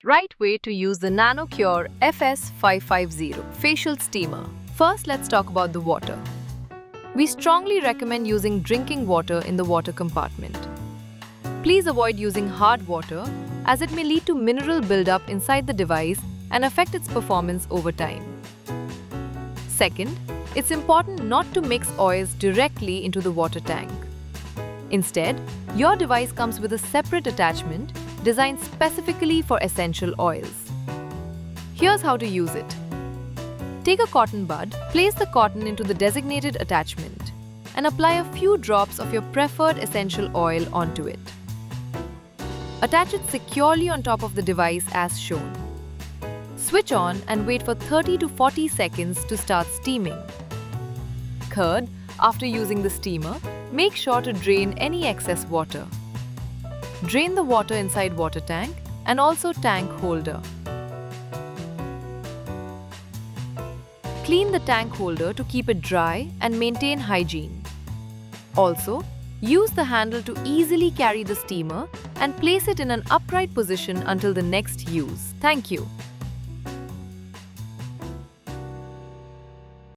right way to use the Nano Cure FS550 Facial Steamer. First, let's talk about the water. We strongly recommend using drinking water in the water compartment. Please avoid using hard water as it may lead to mineral buildup inside the device and affect its performance over time. Second, it's important not to mix oils directly into the water tank. Instead, your device comes with a separate attachment designed specifically for essential oils. Here's how to use it. Take a cotton bud, place the cotton into the designated attachment, and apply a few drops of your preferred essential oil onto it. Attach it securely on top of the device as shown. Switch on and wait for 30 to 40 seconds to start steaming. Third, after using the steamer, make sure to drain any excess water. Drain the water inside water tank and also tank holder. Clean the tank holder to keep it dry and maintain hygiene. Also, use the handle to easily carry the steamer and place it in an upright position until the next use. Thank you.